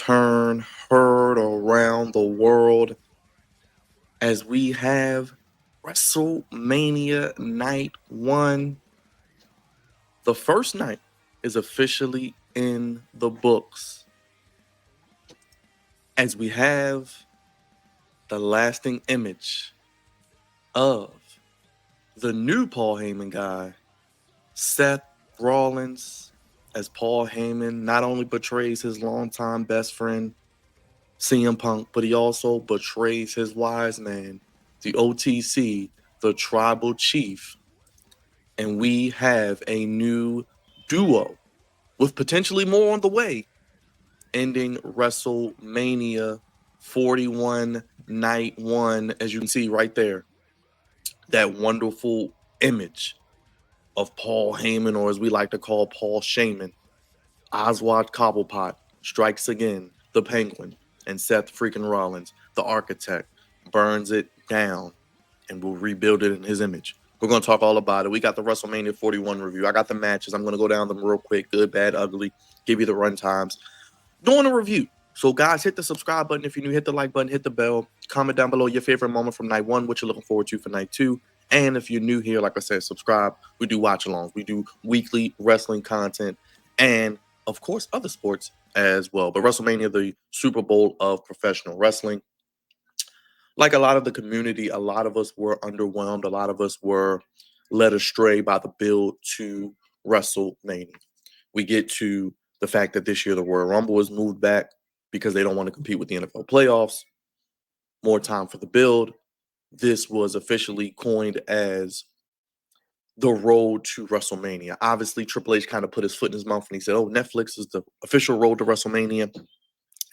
return heard around the world as we have WrestleMania Night 1. The first night is officially in the books as we have the lasting image of the new Paul Heyman guy, Seth Rollins, as Paul Heyman not only betrays his longtime best friend, CM Punk, but he also betrays his wise man, the OTC, the tribal chief. And we have a new duo with potentially more on the way, ending WrestleMania 41 Night 1, as you can see right there. That wonderful image of Paul Heyman, or as we like to call Paul Shaman. Oswald Cobblepot strikes again, the Penguin, and Seth freaking Rollins, the architect, burns it down and will rebuild it in his image. We're going to talk all about it. We got the WrestleMania 41 review. I got the matches. I'm going to go down them real quick, good, bad, ugly, give you the run times. Doing a review. So, guys, hit the subscribe button if you're new. Hit the like button. Hit the bell. Comment down below your favorite moment from night 1, what you're looking forward to for night 2. And if you're new here, like I said, subscribe. We do watch-alongs. We do weekly wrestling content. And, of course, other sports as well. But WrestleMania, the Super Bowl of professional wrestling. Like a lot of the community, a lot of us were underwhelmed. A lot of us were led astray by the build to WrestleMania. We get to the fact that this year the Royal Rumble was moved back because they don't want to compete with the NFL playoffs. More time for the build. This was officially coined as the road to WrestleMania. Obviously, Triple H kind of put his foot in his mouth and he said, oh, Netflix is the official road to WrestleMania.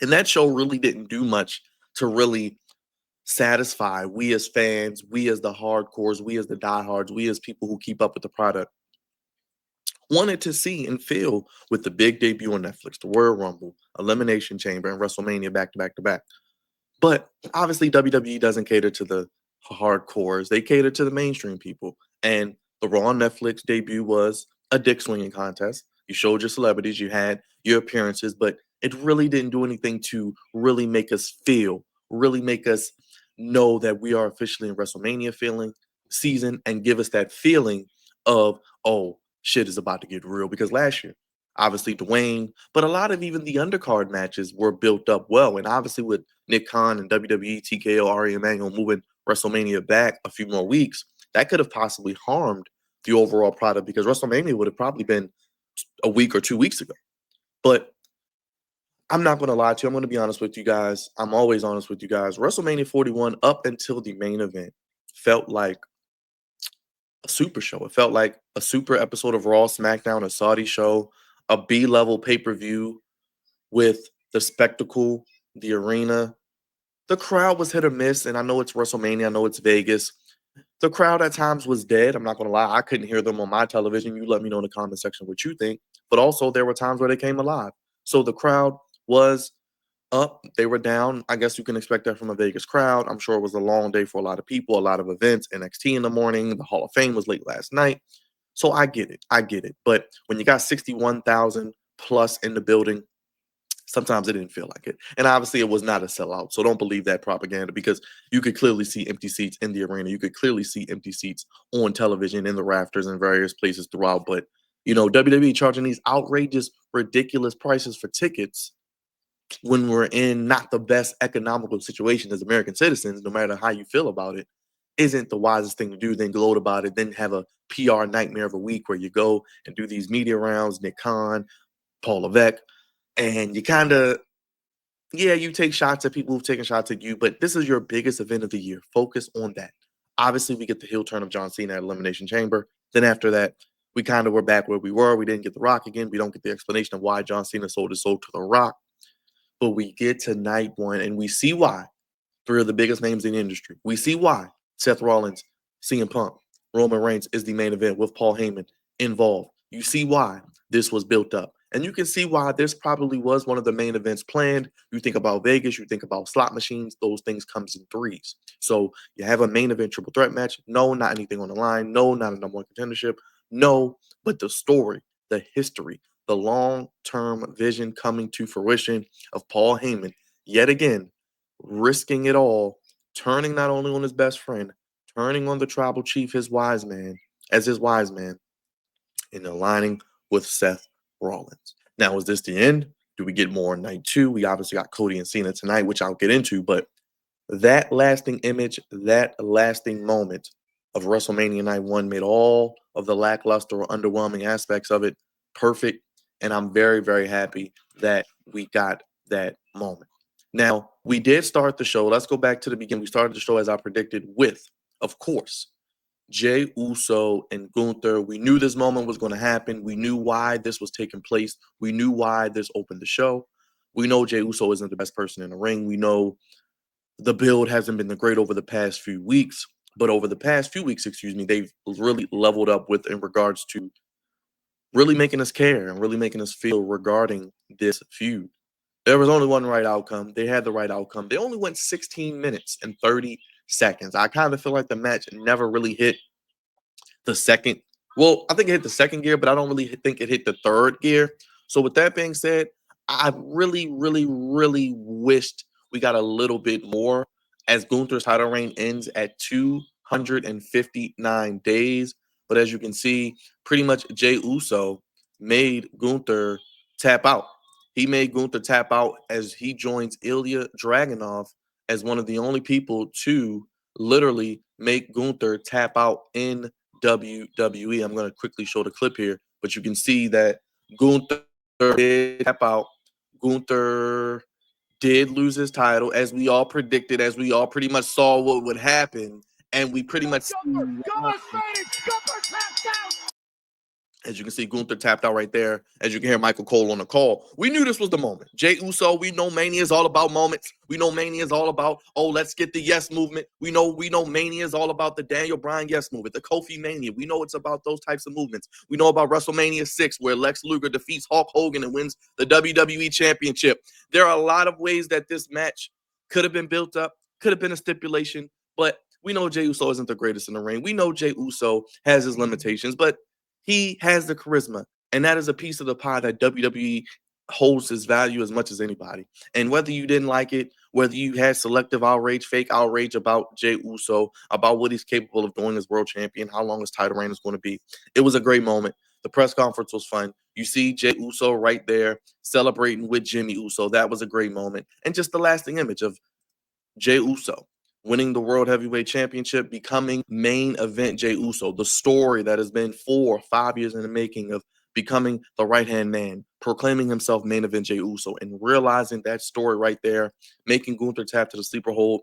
And that show really didn't do much to really satisfy we as fans, we as the hardcores, we as the diehards, we as people who keep up with the product. Wanted to see and feel with the big debut on Netflix, the Royal Rumble, Elimination Chamber, and WrestleMania back to back to back. But obviously, WWE doesn't cater to the hardcores; they cater to the mainstream people. And the Raw on Netflix debut was a dick swinging contest. You showed your celebrities, you had your appearances, but it really didn't do anything to really make us feel, really make us know that we are officially in WrestleMania feeling season and give us that feeling of, oh, shit is about to get real. Because last year, obviously Dwayne, but a lot of even the undercard matches were built up well. And obviously with Nick Khan and WWE, TKO, Ari Emanuel moving WrestleMania back a few more weeks, that could have possibly harmed the overall product because WrestleMania would have probably been a week or 2 weeks ago. But I'm not going to lie to you. I'm going to be honest with you guys. I'm always honest with you guys. WrestleMania 41 up until the main event felt like a super show. It felt like a super episode of Raw, SmackDown, a Saudi show, a B-level pay-per-view with the spectacle, the arena. The crowd was hit or miss, and I know it's WrestleMania. I know it's Vegas. The crowd at times was dead. I'm not going to lie. I couldn't hear them on my television. You let me know in the comment section what you think. But also, there were times where they came alive. So the crowd was up, they were down. I guess you can expect that from a Vegas crowd. I'm sure it was a long day for a lot of people, a lot of events, NXT in the morning, the Hall of Fame was late last night. So I get it. I get it. But when you got 61,000 plus in the building, sometimes it didn't feel like it. And obviously it was not a sellout. So don't believe that propaganda because you could clearly see empty seats in the arena. You could clearly see empty seats on television, in the rafters, in various places throughout. But, you know, WWE charging these outrageous, ridiculous prices for tickets when we're in not the best economical situation as American citizens, no matter how you feel about it, isn't the wisest thing to do. Then gloat about it, then have a PR nightmare of a week where you go and do these media rounds, Nick Khan, Paul Levesque, and you kind of, yeah, you take shots at people who've taken shots at you, but this is your biggest event of the year. Focus on that. Obviously, we get the heel turn of John Cena at Elimination Chamber. Then after that, we kind of were back where we were. We didn't get The Rock again. We don't get the explanation of why John Cena sold his soul to The Rock. But we get to night 1 and we see why 3 of the biggest names in the industry. We see why Seth Rollins, CM Punk, Roman Reigns is the main event with Paul Heyman involved. You see why this was built up. And you can see why this probably was one of the main events planned. You think about Vegas, you think about slot machines, those things comes in threes. So you have a main event triple threat match. No, not anything on the line. No, not a number one contendership. No, but the story, the history, the long-term vision coming to fruition of Paul Heyman, yet again, risking it all, turning not only on his best friend, turning on the tribal chief, his wise man, as his wise man, and aligning with Seth Rollins. Now, is this the end? Do we get more on night 2? We obviously got Cody and Cena tonight, which I'll get into, but that lasting image, that lasting moment of WrestleMania Night 1 made all of the lackluster or underwhelming aspects of it perfect. And I'm very, very happy that we got that moment. Now, we did start the show. Let's go back to the beginning. We started the show as I predicted with, of course, Jey Uso and Gunther. We knew this moment was going to happen. We knew why this was taking place. We knew why this opened the show. We know Jey Uso isn't the best person in the ring. We know the build hasn't been the great over the past few weeks, but over the past few weeks, they've really leveled up with in regards to really making us care and really making us feel regarding this feud. There was only one right outcome. They had the right outcome. They only went 16 minutes and 30 seconds. I kind of feel like the match never really hit the second. Well, I think it hit the second gear, but I don't really think it hit the third gear. So with that being said, I really, really, really wished we got a little bit more as Gunther's title reign ends at 259 days. But as you can see, pretty much Jey Uso made Gunther tap out. He made Gunther tap out as he joins Ilya Dragunov as one of the only people to literally make Gunther tap out in WWE. I'm going to quickly show the clip here, but you can see that Gunther did tap out. Gunther did lose his title, as we all predicted, as we all pretty much saw what would happen, and we pretty much as you can see, Gunther tapped out right there. As you can hear Michael Cole on the call. We knew this was the moment. Jey Uso, we know Mania is all about moments. We know Mania is all about, oh, let's get the yes movement. We know Mania is all about the Daniel Bryan yes movement, the Kofi Mania. We know it's about those types of movements. We know about WrestleMania 6, where Lex Luger defeats Hulk Hogan and wins the WWE Championship. There are a lot of ways that this match could have been built up, could have been a stipulation, but we know Jey Uso isn't the greatest in the ring. We know Jey Uso has his limitations, but he has the charisma, and that is a piece of the pie that WWE holds his value as much as anybody. And whether you didn't like it, whether you had selective outrage, fake outrage about Jey Uso, about what he's capable of doing as world champion, how long his title reign is going to be, it was a great moment. The press conference was fun. You see Jey Uso right there celebrating with Jimmy Uso. That was a great moment. And just the lasting image of Jey Uso winning the World Heavyweight Championship, becoming main event Jey Uso, the story that has been 4 or 5 years in the making of becoming the right-hand man, proclaiming himself main event Jey Uso, and realizing that story right there, making Gunther tap to the sleeper hold.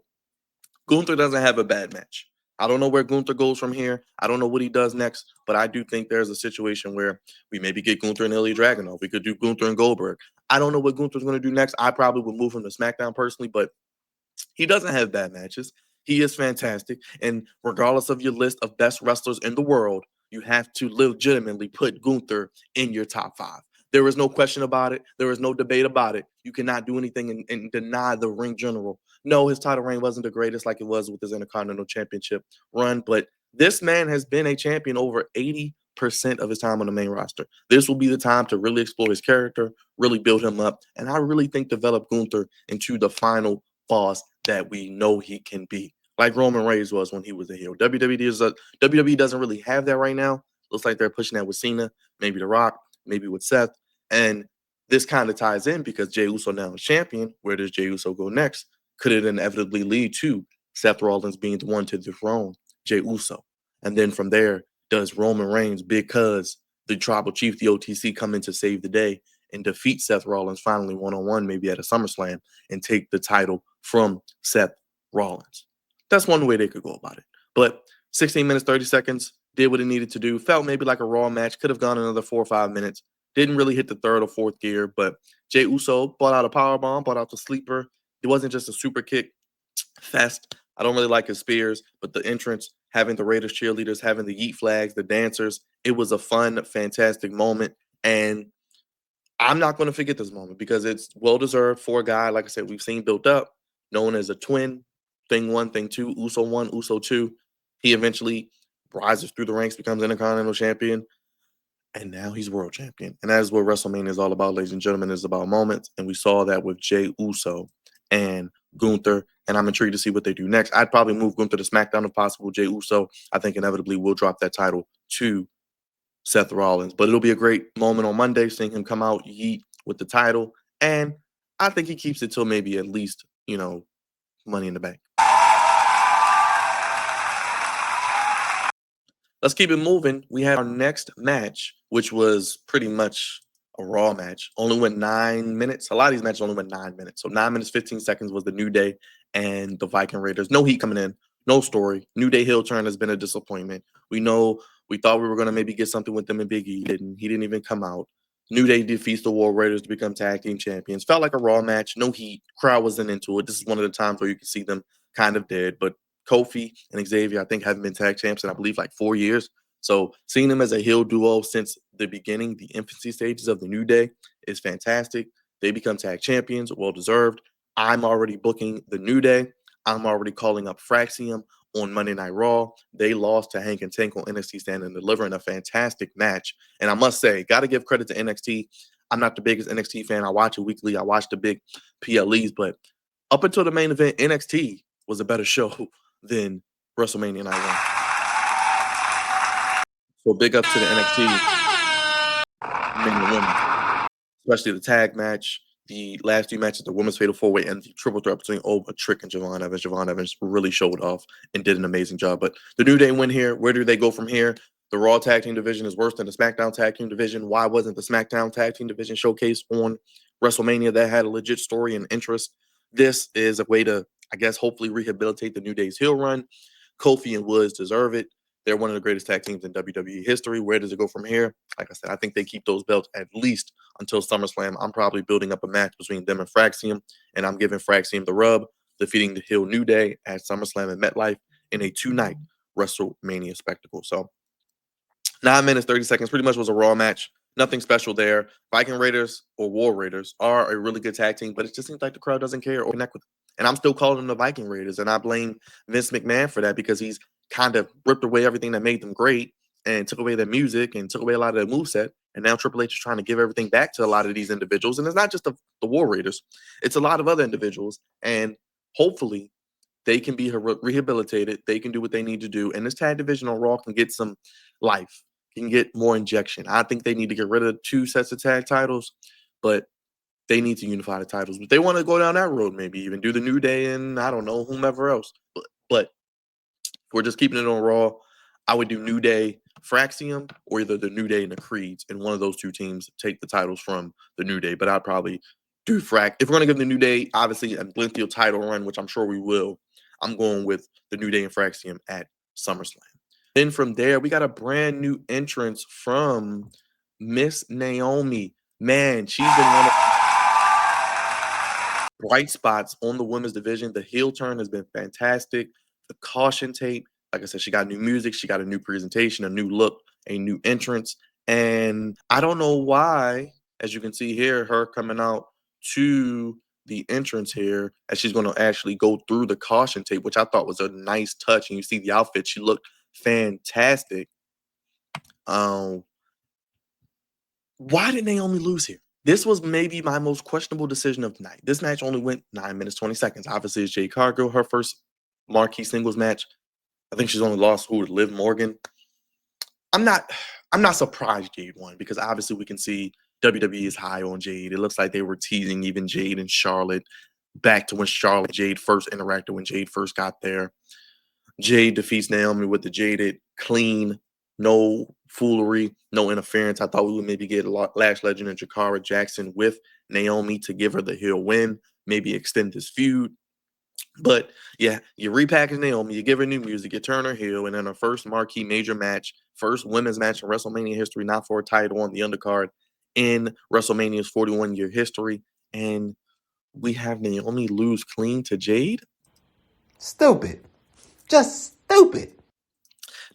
Gunther doesn't have a bad match. I don't know where Gunther goes from here. I don't know what he does next, but I do think there's a situation where we maybe get Gunther and Ilya Dragunov. We could do Gunther and Goldberg. I don't know what Gunther's going to do next. I probably would move him to SmackDown personally, but he doesn't have bad matches. He is fantastic. And regardless of your list of best wrestlers in the world, you have to legitimately put Gunther in your top 5. There is no question about it. There is no debate about it. You cannot do anything and deny the ring general. No, his title reign wasn't the greatest like it was with his Intercontinental Championship run, but this man has been a champion over 80% of his time on the main roster. This will be the time to really explore his character, really build him up, and I really think develop Gunther into the final boss that we know he can be, like Roman Reigns was when he was a heel. WWE doesn't really have that right now. Looks like they're pushing that with Cena, maybe The Rock, maybe with Seth. And this kind of ties in because Jey Uso now is champion. Where does Jey Uso go next? Could it inevitably lead to Seth Rollins being the one to dethrone Jey Uso? And then from there, does Roman Reigns, because the tribal chief, the OTC, come in to save the day and defeat Seth Rollins finally one-on-one, maybe at a SummerSlam, and take the title from Seth Rollins? That's one way they could go about it. But 16 minutes, 30 seconds, did what it needed to do. Felt maybe like a Raw match. Could have gone another 4 or 5 minutes. Didn't really hit the third or fourth gear, but Jey Uso brought out a powerbomb, brought out the sleeper. It wasn't just a super kick fest. I don't really like his spears, but the entrance, having the Raiders cheerleaders, having the yeet flags, the dancers, it was a fun, fantastic moment. And I'm not going to forget this moment because it's well-deserved for a guy, like I said, we've seen built up, known as a twin, thing 1, thing 2, Uso 1, Uso 2. He eventually rises through the ranks, becomes Intercontinental Champion. And now he's world champion. And that is what WrestleMania is all about, ladies and gentlemen. It's about moments. And we saw that with Jey Uso and Gunther. And I'm intrigued to see what they do next. I'd probably move Gunther to SmackDown if possible. Jey Uso, I think, inevitably will drop that title to Seth Rollins. But it'll be a great moment on Monday, seeing him come out, yeet with the title. And I think he keeps it till maybe at least, Money in the Bank. Let's keep it moving. We had our next match, which was pretty much a Raw match. Only went 9 minutes. A lot of these matches only went 9 minutes. So 9 minutes, 15 seconds was the New Day and the Viking Raiders. No heat coming in. No story. New Day heel turn has been a disappointment. We thought we were going to maybe get something with them and Big E. He didn't even come out. New Day defeats the War Raiders to become tag team champions. Felt like a Raw match. No heat. Crowd wasn't into it. This is one of the times where you can see them kind of dead. But Kofi and Xavier, I think, haven't been tag champs in, I believe, like 4 years. So seeing them as a heel duo since the beginning, the infancy stages of the New Day, is fantastic. They become tag champions, well deserved. I'm already booking the New Day. I'm already calling up Fraxium on Monday Night Raw. They lost to Hank and Tank on NXT Stand and Deliver in a fantastic match. And I must say, got to give credit to NXT. I'm not the biggest NXT fan. I watch it weekly. I watch the big PLEs, but up until the main event, NXT was a better show than WrestleMania Night 1. So big up to the NXT men and women, especially the tag match, the last two matches, the women's fatal four-way, and the triple threat between Oba, Trick, and Javon Evans. Javon Evans really showed off and did an amazing job. But the New Day win here. Where do they go from here? The Raw tag team division is worse than the SmackDown tag team division. Why wasn't the SmackDown tag team division showcased on WrestleMania that had a legit story and interest? This is a way to, I guess, hopefully rehabilitate the New Day's heel run. Kofi and Woods deserve it. They're one of the greatest tag teams in WWE history. Where does it go from here? Like I said, I think they keep those belts at least until SummerSlam. I'm probably building up a match between them and Fraxium, and I'm giving Fraxium the rub, defeating the heel New Day at SummerSlam and MetLife in a 2-night WrestleMania spectacle. So 9 minutes, 30 seconds, pretty much was a Raw match. Nothing special there. Viking Raiders or War Raiders are a really good tag team, but it just seems like the crowd doesn't care or connect with them. And I'm still calling them the Viking Raiders, and I blame Vince McMahon for that because he's kind of ripped away everything that made them great and took away their music and took away a lot of their moveset. And now Triple H is trying to give everything back to a lot of these individuals. And it's not just the War Raiders, it's a lot of other individuals. And hopefully they can be rehabilitated. They can do what they need to do. And this tag division on Raw can get some life, can get more injection. I think they need to get rid of 2 sets of tag titles, but they need to unify the titles. But they want to go down that road, maybe even do the New Day and I don't know, whomever else. But if we're just keeping it on Raw, I would do New Day, Fraxium, or either the New Day and the Creeds, and one of those 2 teams take the titles from the New Day. But I'd probably do Frax. If we're going to give the New Day, obviously, a lengthy title run, which I'm sure we will, I'm going with the New Day and Fraxium at SummerSlam. Then from there, we got a brand new entrance from Miss Naomi. Man, she's been one of the bright spots on the women's division. The heel turn has been fantastic. The caution tape, like I said, she got new music, she got a new presentation, a new look, a new entrance. And I don't know why, as you can see here, her coming out to the entrance here, as she's going to actually go through the caution tape, which I thought was a nice touch. And you see the outfit, she looked fantastic. Why did Naomi lose here? This was maybe my most questionable decision of the night. This match only went 9 minutes, 20 seconds. Obviously, it's Jade Cargill, her first marquee singles match. I think she's only lost to Liv Morgan. I'm not surprised Jade won because obviously we can see WWE is high on Jade. It looks like they were teasing even Jade and Charlotte back to when Charlotte and Jade first interacted, when Jade first got there. Jade defeats Naomi with the jaded, clean, no foolery, no interference. I thought we would maybe get Lash Legend and Jakara Jackson with Naomi to give her the heel win, maybe extend this feud. But yeah, you repackage Naomi, you give her new music, you turn her heel, and then her first marquee major match, first women's match in WrestleMania history, not for a title on the undercard in WrestleMania's 41-year history. And we have Naomi lose clean to Jade. Stupid. Just stupid.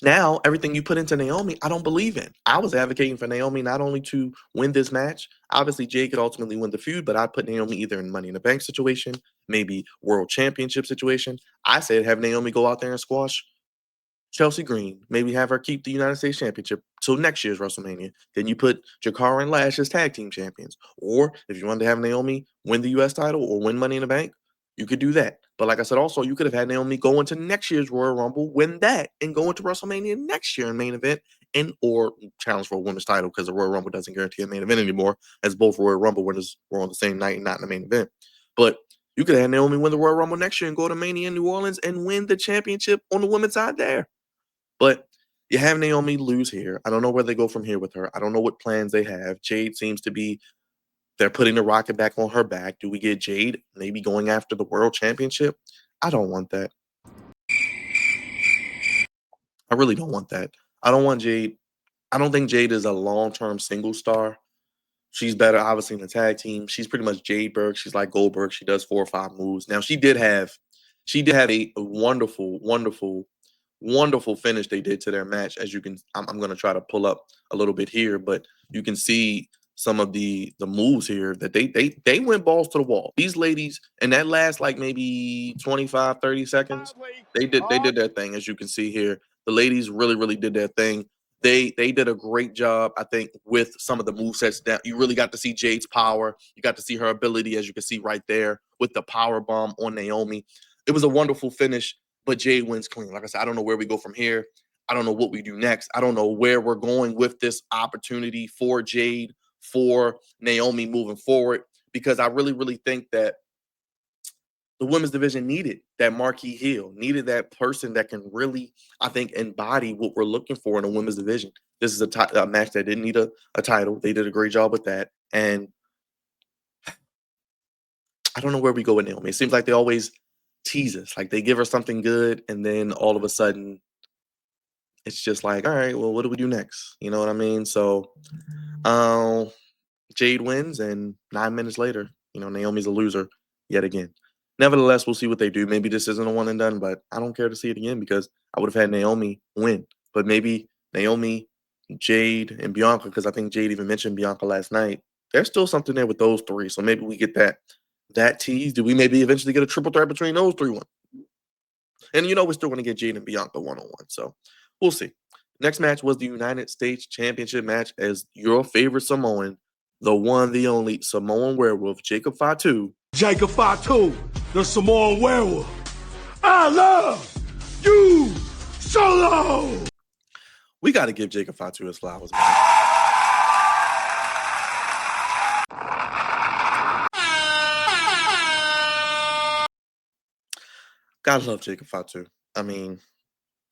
Now, everything you put into Naomi, I don't believe in. I was advocating for Naomi not only to win this match, obviously Jade could ultimately win the feud, but I'd put Naomi either in Money in the Bank situation, maybe World Championship situation. I said have Naomi go out there and squash Chelsea Green, maybe have her keep the United States Championship till next year's WrestleMania. Then you put Jakara and Lash as tag team champions. Or if you wanted to have Naomi win the US title or win Money in the Bank, you could do that. But like I said, also, you could have had Naomi go into next year's Royal Rumble, win that, and go into WrestleMania next year in main event and or challenge for a women's title because the Royal Rumble doesn't guarantee a main event anymore, as both Royal Rumble winners were on the same night and not in the main event. But you could have Naomi win the Royal Rumble next year and go to Mania in New Orleans and win the championship on the women's side there. But you have Naomi lose here. I don't know where they go from here with her. I don't know what plans they have. Jade seems to be, they're putting the rocket back on her back. Do we get Jade maybe going after the world championship? I don't want that. I really don't want that. I don't want Jade. I don't think Jade is a long-term single star. She's better, obviously, in the tag team. She's pretty much Jade Berg. She's like Goldberg. She does 4 or 5 moves. Now, she did have a wonderful, wonderful, wonderful finish they did to their match. As you can, I'm going to try to pull up a little bit here, but you can see some of the moves here that they went balls to the wall. These ladies, in that last like maybe 25, 30 seconds, they did their thing. As you can see here, the ladies really, really did their thing. They did a great job, I think, with some of the movesets. That you really got to see Jade's power. You got to see her ability, as you can see right there, with the power bomb on Naomi. It was a wonderful finish, but Jade wins clean. Like I said, I don't know where we go from here. I don't know what we do next. I don't know where we're going with this opportunity for Jade, for Naomi moving forward, because I really, really think that the women's division needed that marquee heel, needed that person that can really, I think, embody what we're looking for in a women's division. This is a match that didn't need a title. They did a great job with that. And I don't know where we go with Naomi. It seems like they always tease us. Like they give her something good, and then all of a sudden, it's just like, all right, well, what do we do next? You know what I mean? So Jade wins, and 9 minutes later, Naomi's a loser yet again. Nevertheless, we'll see what they do. Maybe this isn't a one and done, but I don't care to see it again because I would have had Naomi win. But maybe Naomi, Jade, and Bianca, because I think Jade even mentioned Bianca last night. There's still something there with those three. So maybe we get that tease. Do we maybe eventually get a triple threat between those three? And we're still going to get Jade and Bianca one-on-one. So we'll see. Next match was the United States Championship match as your favorite Samoan, the one, the only Samoan werewolf, Jacob Fatu. Jacob Fatu, the Samoan werewolf. I love you, Solo. We got to give Jacob Fatu his flowers, man. Gotta love Jacob Fatu. I mean,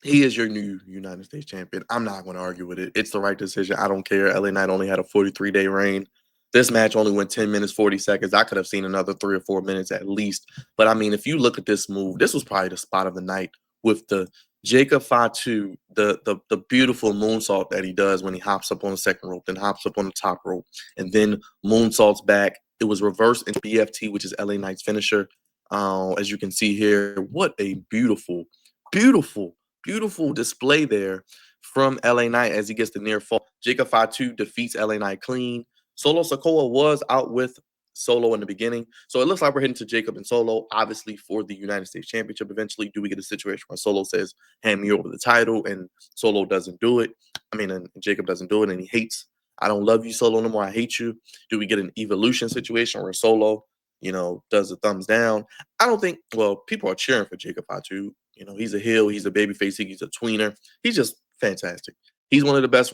he is your new United States champion. I'm not going to argue with it. It's the right decision. I don't care. LA Knight only had a 43-day reign. This match only went 10 minutes, 40 seconds. I could have seen another 3 or 4 minutes at least. But, I mean, if you look at this move, this was probably the spot of the night with the Jacob Fatu, the beautiful moonsault that he does when he hops up on the second rope, then hops up on the top rope, and then moonsaults back. It was reversed into BFT, which is LA Knight's finisher. As you can see here, what a beautiful, beautiful, beautiful display there from LA Knight as he gets the near fall. Jacob Fatu defeats LA Knight clean. Solo Sikoa was out with Solo in the beginning. So it looks like we're heading to Jacob and Solo, obviously, for the United States Championship eventually. Do we get a situation where Solo says, hand me over the title, and Solo doesn't do it? And Jacob doesn't do it, and he hates, I don't love you, Solo, no more. I hate you. Do we get an evolution situation where Solo, does the thumbs down? I don't think, well, people are cheering for Jacob Fatu. He's a heel. He's a babyface. He's a tweener. He's just fantastic. He's one of the best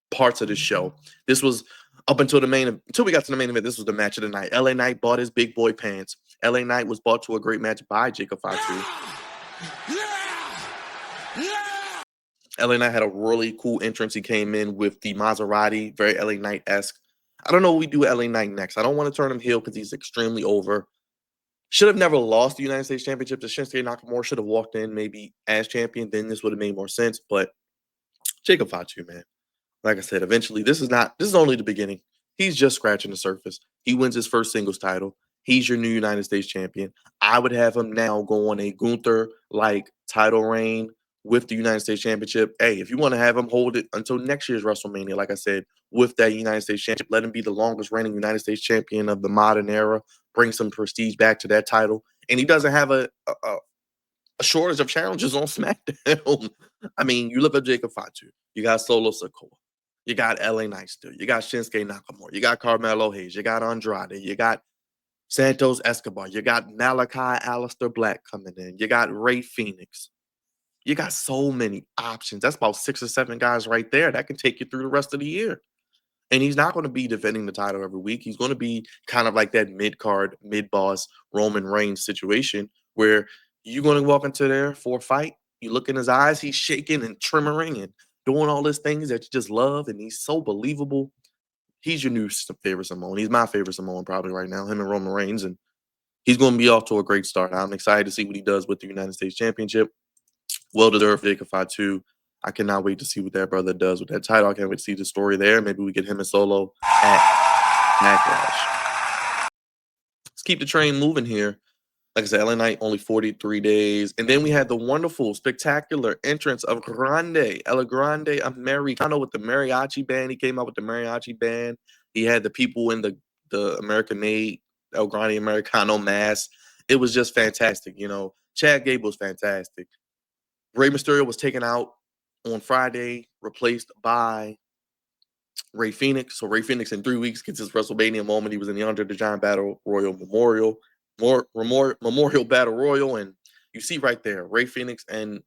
parts of the show. This was up until we got to the main event. This was the match of the night. LA Knight bought his big boy pants. LA Knight was brought to a great match by Jacob Fatu. LA Knight had a really cool entrance. He came in with the Maserati, very LA Knight-esque. I don't know what we do with LA Knight next. I don't want to turn him heel because he's extremely over. Should have never lost the United States Championship to Shinsuke Nakamura. Should have walked in maybe as champion. Then this would have made more sense. But Jacob Fatu, man. Like I said, eventually, this is only the beginning. He's just scratching the surface. He wins his first singles title. He's your new United States champion. I would have him now go on a Gunther-like title reign with the United States Championship. Hey, if you want to have him hold it until next year's WrestleMania, like I said, with that United States Championship, let him be the longest reigning United States champion of the modern era, bring some prestige back to that title. And he doesn't have a a shortage of challenges on SmackDown. I mean, you look at Jacob Fatu, you got Solo Sikoa, you got LA Knight still, you got Shinsuke Nakamura, you got Carmelo Hayes, you got Andrade, you got Santos Escobar, you got Malachi Aleister Black coming in, you got Ray Phoenix. You got so many options. That's about 6 or 7 guys right there that can take you through the rest of the year. And he's not going to be defending the title every week. He's going to be kind of like that mid-card, mid-boss Roman Reigns situation where you're going to walk into there for a fight. You look in his eyes, he's shaking and tremoring and doing all these things that you just love. And he's so believable. He's your new favorite Samoan. He's my favorite Samoan probably right now, him and Roman Reigns. And he's going to be off to a great start. I'm excited to see what he does with the United States Championship. Well-deserved Jacob Fatu. I cannot wait to see what that brother does with that title. I can't wait to see the story there. Maybe we get him and Solo at Backlash. Let's keep the train moving here. Like I said, LA Knight only 43 days. And then we had the wonderful, spectacular entrance of El Grande Americano with the mariachi band. He came out with the mariachi band. He had the people in the American-made El Grande Americano mask. It was just fantastic. You know, Chad Gable was fantastic. Rey Mysterio was taken out on Friday, replaced by Rey Fenix. So Rey Fenix in 3 weeks gets his WrestleMania moment. He was in the Andre the Giant Battle Royal Memorial Battle Royal, and you see right there, Rey Fenix and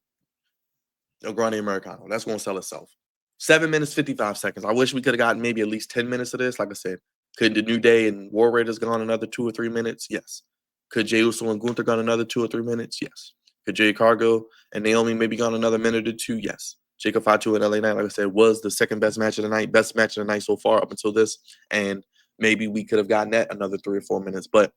El Grande Americano. That's going to sell itself. 7 minutes, 55 seconds. I wish we could have gotten maybe at least 10 minutes of this. Like I said, could the New Day and War Raiders gone another 2 or 3 minutes? Yes. Could Jey Uso and Gunther gone another 2 or 3 minutes? Yes. Could Jade Cargill and Naomi maybe gone another minute or 2? Yes. Jacob Fatu and LA Knight, like I said, was the second best match of the night, best match of the night so far up until this. And maybe we could have gotten that another 3 or 4 minutes. But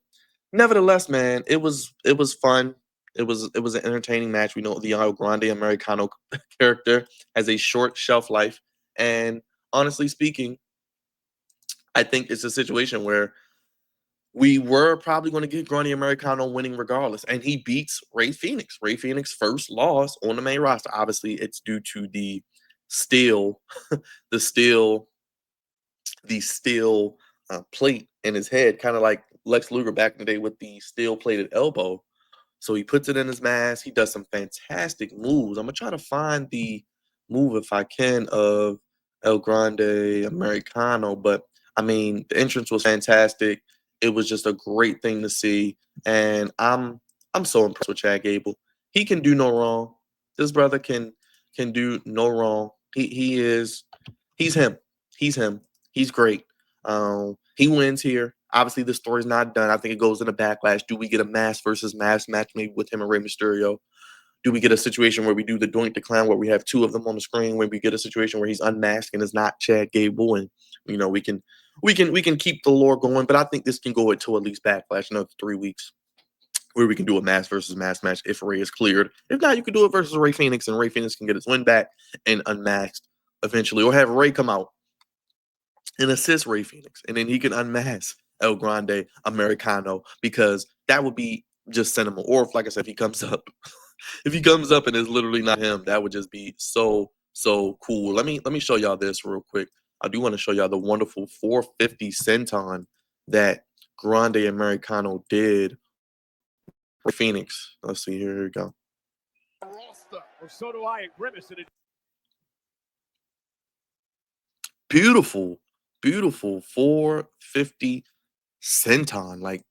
nevertheless, man, it was fun. It was an entertaining match. We know the El Grande Americano character has a short shelf life. And honestly speaking, I think it's a situation where we were probably going to get Grande Americano winning regardless. And he beats Rey Fenix. Rey Fenix first loss on the main roster. Obviously, it's due to the steel plate in his head, kind of like Lex Luger back in the day with the steel plated elbow. So he puts it in his mask. He does some fantastic moves. I'm going to try to find the move, if I can, of El Grande Americano. But, I mean, the entrance was fantastic. It was just a great thing to see. And I'm so impressed with Chad Gable. He can do no wrong. This brother can do no wrong. He's him. He's him. He's great. He wins here. Obviously, the story's not done. I think it goes into Backlash. Do we get a mask versus mask match maybe with him and Rey Mysterio? Do we get a situation where we do the Doink the Clown where we have 2 of them on the screen? Where we get a situation where he's unmasked and it's not Chad Gable, and you know we can keep the lore going. But I think this can go until at least Backlash, another 3 weeks, where we can do a mask versus mask match if Rey is cleared. If not, you can do it versus Rey Fenix, and Rey Fenix can get his win back and unmasked eventually, or have Rey come out and assist Rey Fenix, and then he can unmask El Grande Americano, because that would be just sentimental. Or if, like I said, if he comes up and it's literally not him, that would just be so cool. Let me show y'all this real quick. I do want to show y'all the wonderful 450 senton that Grande Americano did for Phoenix. Let's see, here we go. Or so do I at Grimace. Beautiful 450 senton. Like,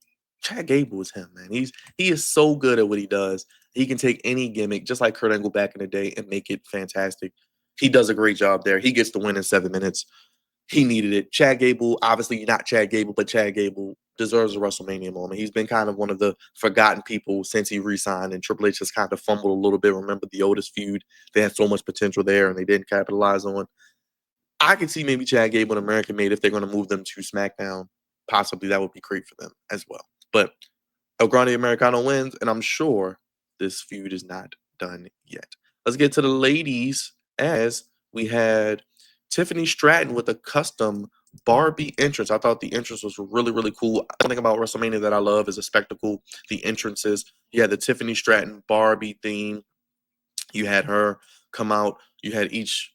Chad Gable is him, man. He is so good at what he does. He can take any gimmick, just like Kurt Angle back in the day, and make it fantastic. He does a great job there. He gets the win in 7 minutes. He needed it. Chad Gable, obviously not Chad Gable, but Chad Gable deserves a WrestleMania moment. He's been kind of one of the forgotten people since he re-signed, and Triple H has kind of fumbled a little bit. Remember the Otis feud? They had so much potential there, and they didn't capitalize on. I could see maybe Chad Gable and American Made if they're going to move them to SmackDown. Possibly that would be great for them as well. But El Grande Americano wins, and I'm sure this feud is not done yet. Let's get to the ladies, as we had Tiffany Stratton with a custom Barbie entrance. I thought the entrance was really, really cool. One thing about WrestleMania that I love is a spectacle, the entrances. You had the Tiffany Stratton Barbie theme. You had her come out. You had each,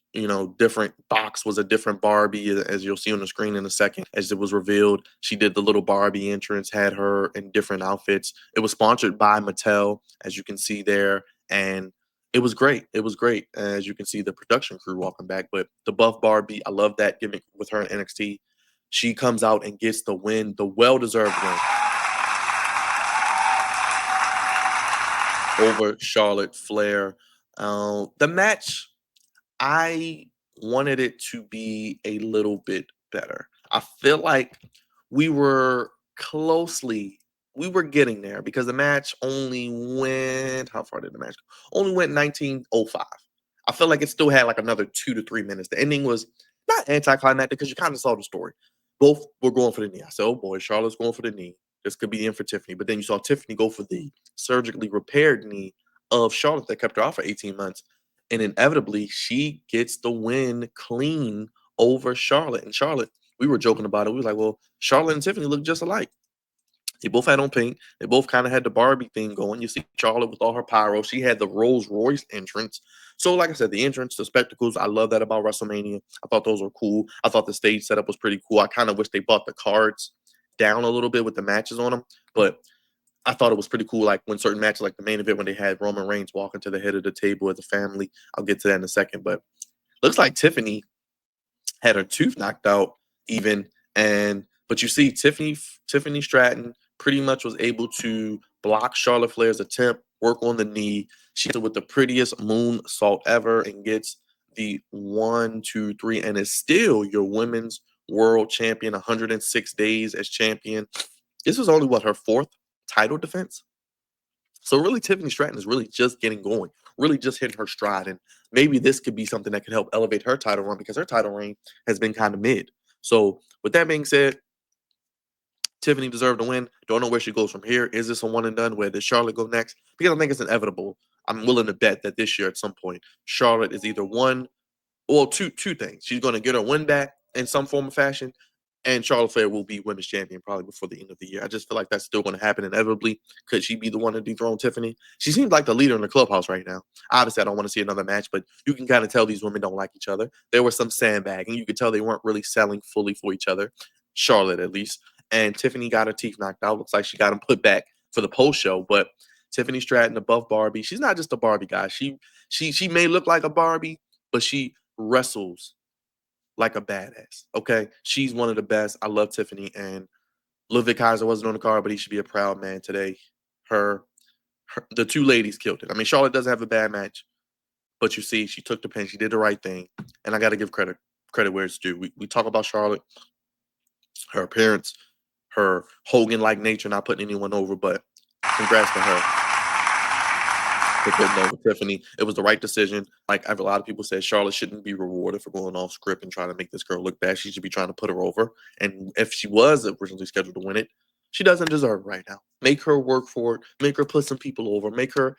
different box was a different Barbie, as you'll see on the screen in a second. As it was revealed, she did the little Barbie entrance, had her in different outfits. It was sponsored by Mattel, as you can see there. And it was great. It was great. As you can see, the production crew walking back. But the Buff Barbie, I love that gimmick with her in NXT. She comes out and gets the win, the well-deserved win over Charlotte Flair. The match, I wanted it to be a little bit better. I feel like we were we were getting there because the match only went, how far did the match go? Only went 19:05. I feel like it still had like another 2 to 3 minutes. The ending was not anticlimactic because you kind of saw the story. Both were going for the knee. I said, oh boy, Charlotte's going for the knee. This could be the end for Tiffany. But then you saw Tiffany go for the surgically repaired knee of Charlotte that kept her out for 18 months. And inevitably, she gets the win clean over Charlotte. And Charlotte, we were joking about it. We were like, well, Charlotte and Tiffany look just alike. They both had on pink. They both kind of had the Barbie thing going. You see Charlotte with all her pyro. She had the Rolls Royce entrance. So, like I said, the entrance, the spectacles, I love that about WrestleMania. I thought those were cool. I thought the stage setup was pretty cool. I kind of wish they brought the cards down a little bit with the matches on them. But I thought it was pretty cool, like when certain matches, like the main event, when they had Roman Reigns walking to the head of the table as a family. I'll get to that in a second. But looks like Tiffany had her tooth knocked out even. But you see Tiffany Stratton pretty much was able to block Charlotte Flair's attempt, work on the knee. She hits it with the prettiest moonsault ever and gets the 1, 2, 3, and is still your women's world champion, 106 days as champion. This was only her fourth title defense. So really, Tiffany Stratton is really just getting going, really just hitting her stride. And maybe this could be something that could help elevate her title run because her title reign has been kind of mid. So with that being said, Tiffany deserved to win. Don't know where she goes from here. Is this a one and done? Where does Charlotte go next? Because I think it's inevitable. I'm willing to bet that this year at some point, Charlotte is either one or two things. She's going to get her win back in some form of fashion, and Charlotte Flair will be women's champion probably before the end of the year. I just feel like that's still going to happen inevitably. Could she be the one to dethrone Tiffany? She seems like the leader in the clubhouse right now. Obviously, I don't want to see another match, but you can kind of tell these women don't like each other. There was some sandbagging. You could tell they weren't really selling fully for each other, Charlotte at least. And Tiffany got her teeth knocked out. Looks like she got them put back for the post show. But Tiffany Stratton above Barbie. She's not just a Barbie guy. She may look like a Barbie, but she wrestles like a badass. Okay, she's one of the best. I love Tiffany, and Ludwig Kaiser wasn't on the card, but he should be a proud man today. The two ladies killed it. I mean, Charlotte doesn't have a bad match, but you see, she took the pin. She did the right thing, and I got to give credit where it's due. We talk about Charlotte, her appearance, her Hogan-like nature, not putting anyone over, but congrats to her for putting over Tiffany. It was the right decision. Like a lot of people said, Charlotte shouldn't be rewarded for going off script and trying to make this girl look bad. She should be trying to put her over. And if she was originally scheduled to win it, she doesn't deserve it right now. Make her work for it. Make her put some people over. Make her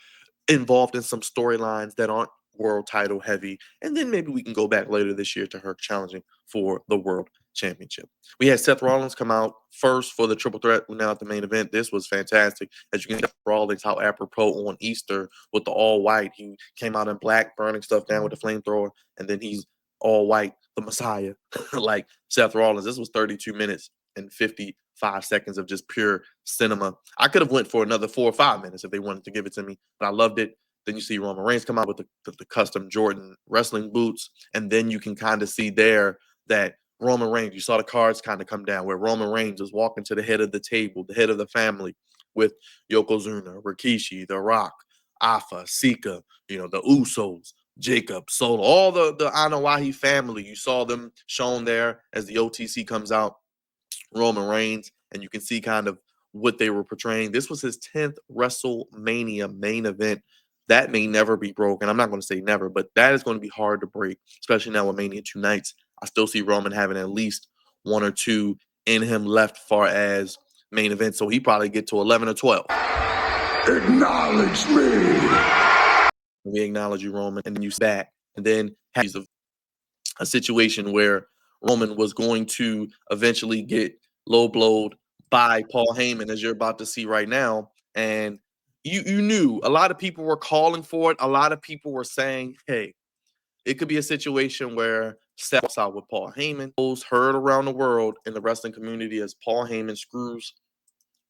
involved in some storylines that aren't world title heavy. And then maybe we can go back later this year to her challenging for the world championship. We had Seth Rollins come out first for the triple threat. Now at the main event. This was fantastic. As you can see, Rollins, how apropos on Easter with the all white. He came out in black, burning stuff down with the flamethrower, and then he's all white, the Messiah, like Seth Rollins. This was 32 minutes and 55 seconds of just pure cinema. I could have went for another 4 or 5 minutes if they wanted to give it to me, but I loved it. Then you see Roman Reigns come out with the custom Jordan wrestling boots, and then you can kind of see there that Roman Reigns, you saw the cards kind of come down where Roman Reigns is walking to the head of the table, the head of the family with Yokozuna, Rikishi, The Rock, Alpha, Sika, the Usos, Jacob, Solo, all the Anoa'i family. You saw them shown there as the OTC comes out, Roman Reigns, and you can see kind of what they were portraying. This was his 10th WrestleMania main event. That may never be broken. I'm not going to say never, but that is going to be hard to break, especially now with Mania 2 nights. I still see Roman having at least 1 or 2 in him left far as main event, so he probably get to 11 or 12. Acknowledge me. We acknowledge you, Roman, and then you back, and then have a situation where Roman was going to eventually get low blowed by Paul Heyman, as you're about to see right now, and you knew a lot of people were calling for it. A lot of people were saying, "Hey, it could be a situation where Seth's out with Paul Heyman." Those heard around the world in the wrestling community as Paul Heyman screws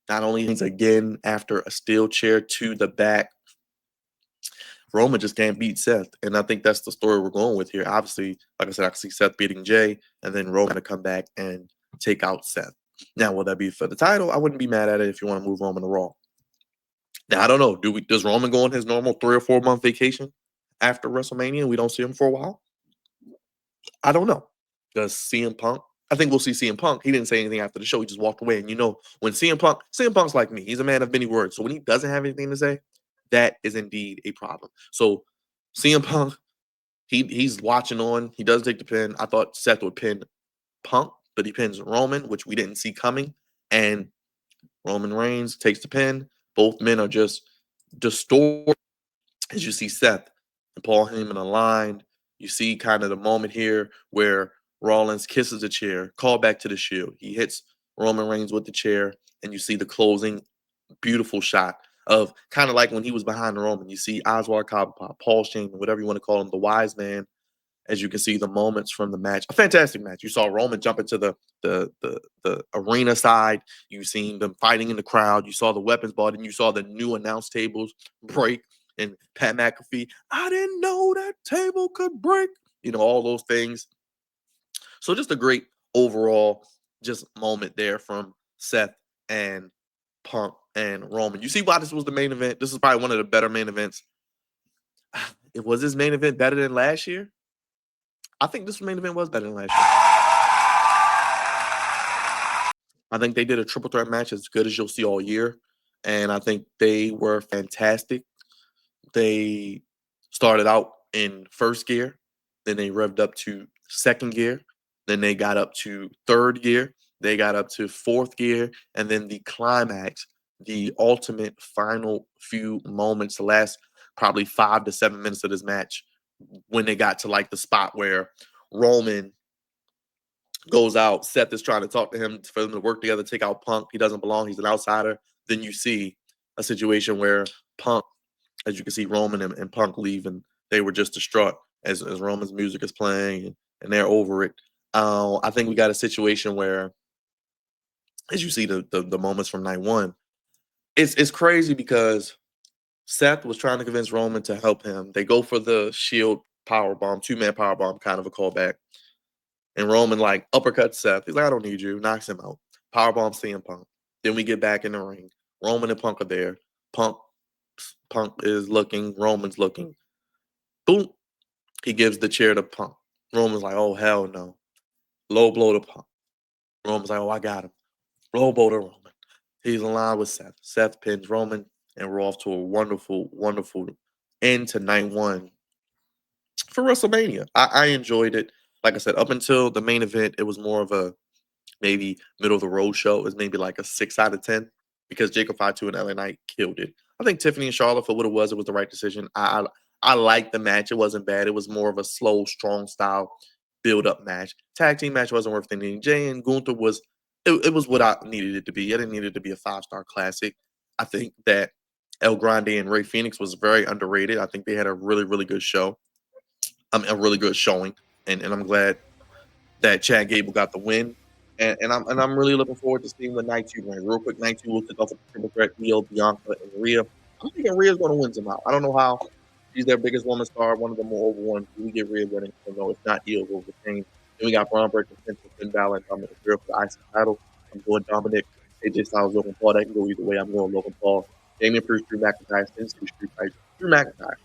not only things again after a steel chair to the back, Roman just can't beat Seth. And I think that's the story we're going with here. Obviously, like I said, I can see Seth beating Jay and then Roman to come back and take out Seth. Now, will that be for the title? I wouldn't be mad at it if you want to move Roman to Raw. Now, I don't know. Does Roman go on his normal 3 or 4 month vacation after WrestleMania and we don't see him for a while? I don't know. Does CM Punk? I think we'll see CM Punk. He didn't say anything after the show. He just walked away. And when CM Punk's like me. He's a man of many words. So when he doesn't have anything to say, that is indeed a problem. So CM Punk, he's watching on. He does take the pin. I thought Seth would pin Punk, but he pins Roman, which we didn't see coming. And Roman Reigns takes the pin. Both men are just distorted as you see Seth and Paul Heyman aligned. You see kind of the moment here where Rollins kisses the chair, call back to the Shield. He hits Roman Reigns with the chair, and you see the closing beautiful shot of kind of like when he was behind Roman. You see Oswald Cobblepot, Paul Heyman, whatever you want to call him, the wise man. As you can see, the moments from the match, a fantastic match. You saw Roman jump into the arena side. You seen them fighting in the crowd. You saw the weapons brought in. You saw the new announce tables break. And Pat McAfee, I didn't know that table could break. All those things. So just a great overall just moment there from Seth and Punk and Roman. You see why this was the main event? This is probably one of the better main events. Was this main event better than last year? I think this main event was better than last year. I think they did a triple threat match as good as you'll see all year. And I think they were fantastic. They started out in first gear. Then they revved up to second gear. Then they got up to third gear. They got up to fourth gear. And then the climax, the ultimate final few moments, the last probably 5 to 7 minutes of this match, when they got to like the spot where Roman goes out, Seth is trying to talk to him for them to work together, take out Punk. He doesn't belong. He's an outsider. Then you see a situation where Punk, as you can see, Roman and Punk leave, and they were just distraught as Roman's music is playing, and they're over it. I think we got a situation where, as you see the moments from night one, it's crazy because Seth was trying to convince Roman to help him. They go for the Shield powerbomb, 2-man powerbomb, kind of a callback. And Roman like uppercuts Seth. He's like, I don't need you. Knocks him out. Powerbomb CM Punk. Then we get back in the ring. Roman and Punk are there. Punk is looking. Roman's looking. Boom. He gives the chair to Punk. Roman's like, oh, hell no. Low blow to Punk. Roman's like, oh, I got him. Low blow to Roman. He's in line with Seth. Seth pins Roman, and we're off to a wonderful, wonderful end to night one for WrestleMania. I enjoyed it. Like I said, up until the main event, it was more of a maybe middle of the road show. It was maybe like a 6 out of 10 because Jacob Fatu and LA Knight killed it. I think Tiffany and Charlotte, for what it was the right decision. I liked the match. It wasn't bad. It was more of a slow, strong style build-up match. Tag team match wasn't worth anything. Jay and Gunther was what I needed it to be. I didn't need it to be a 5-star classic. I think that El Grande and Ray Phoenix was very underrated. I think they had a really, really good show. A really good showing. And I'm glad that Chad Gable got the win. And I'm really looking forward to seeing what night 2 brings. Real quick, night 2 will kick off with triple threat, Io, Bianca, and Rhea. I'm thinking Rhea's going to win somehow. I don't know how. She's their biggest woman star, one of the more over ones. We get Rhea winning. So no, it's not Io will retain. Then we got Braun Breaker, Finn Balor, and Dominic Mysterio for the IC title. I'm going Dominic. AJ Styles, Logan Paul. That can go either way. I'm going Logan Paul. Damian Priest, Drew McIntyre, Stinson, Drew McIntyre.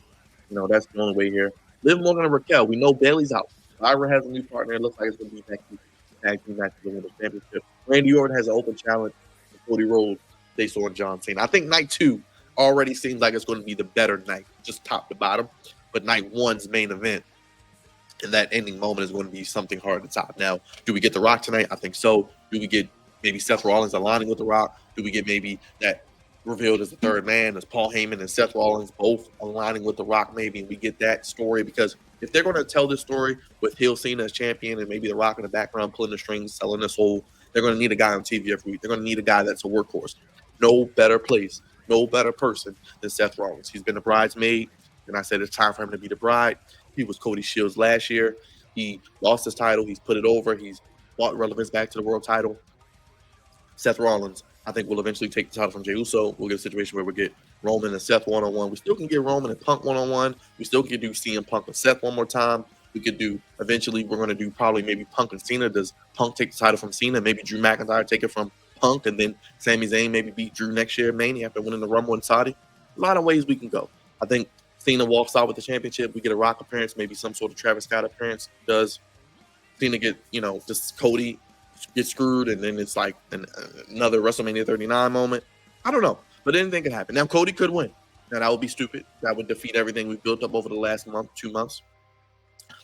That's the only way here. Liv Morgan and Raquel. We know Bailey's out. Ira has a new partner. It looks like it's going to be next week. Tag team match to win the championship. Randy Orton has an open challenge for Cody Rhodes based on John Cena. I think night 2 already seems like it's going to be the better night, just top to bottom. But night 1's main event and that ending moment is going to be something hard to top. Now, do we get The Rock tonight? I think so. Do we get maybe Seth Rollins aligning with The Rock? Do we get maybe that revealed as the third man, as Paul Heyman and Seth Rollins both aligning with The Rock maybe, and we get that story? Because if they're going to tell this story with Heel Cena as champion and maybe The Rock in the background pulling the strings, selling this whole, they're going to need a guy on TV every week. They're going to need a guy that's a workhorse. No better place, no better person than Seth Rollins. He's been a bridesmaid, and I said it's time for him to be the bride. He was Cody Shields last year. He lost his title. He's put it over. He's brought relevance back to the world title. Seth Rollins, I think, will eventually take the title from Jey Uso. We'll get a situation where we get Roman and Seth one-on-one. We still can get Roman and Punk one-on-one. We still can do CM Punk and Seth one more time. We could do, eventually, we're going to do probably maybe Punk and Cena. Does Punk take the title from Cena? Maybe Drew McIntyre take it from Punk, and then Sami Zayn maybe beat Drew next year, Mania, after winning the Rumble in Saudi. A lot of ways we can go. I think Cena walks out with the championship. We get a Rock appearance, maybe some sort of Travis Scott appearance. Does Cena get, just Cody get screwed, and then it's like another WrestleMania 39 moment? I don't know, but anything could happen. Now, Cody could win. Now, that would be stupid. That would defeat everything we've built up over the last month, 2 months.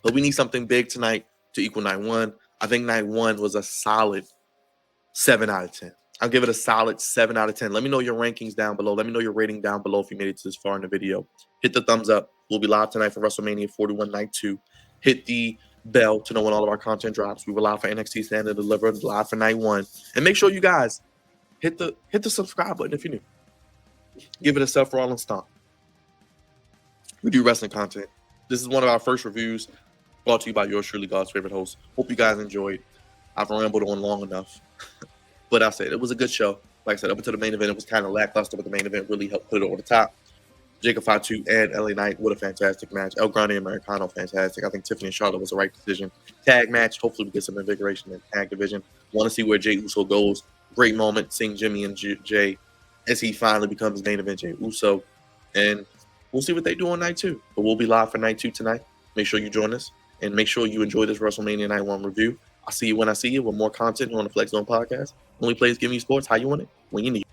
But we need something big tonight to equal night one. I think night one was a solid 7 out of 10. I'll give it a solid 7 out of 10. Let me know your rankings down below. Let me know your rating down below if you made it to this far in the video. Hit the thumbs up. We'll be live tonight for WrestleMania 41 Night 2. Hit the bell to know when all of our content drops. We were live for NXT Stand and Deliver, live for night one. And make sure you guys hit the subscribe button if you're new. Give it a Seth Rollins stomp. We do wrestling content. This is one of our first reviews, brought to you by yours truly, God's favorite host. Hope you guys enjoyed. I've rambled on long enough. But I said it was a good show. Like I said, up until the main event, it was kind of lackluster, but the main event really helped put it over the top. Jacob Fatu and LA Knight, what a fantastic match. El Grande Americano, fantastic. I think Tiffany and Charlotte was the right decision. Tag match, hopefully we get some invigoration in the tag division. Want to see where Jey Uso goes. Great moment seeing Jimmy and Jay as he finally becomes main event Jey Uso. And we'll see what they do on night two. But we'll be live for night two tonight. Make sure you join us. And make sure you enjoy this WrestleMania Night 1 review. I'll see you when I see you with more content on the Flex Zone podcast. Only place giving you sports how you want it, when you need it.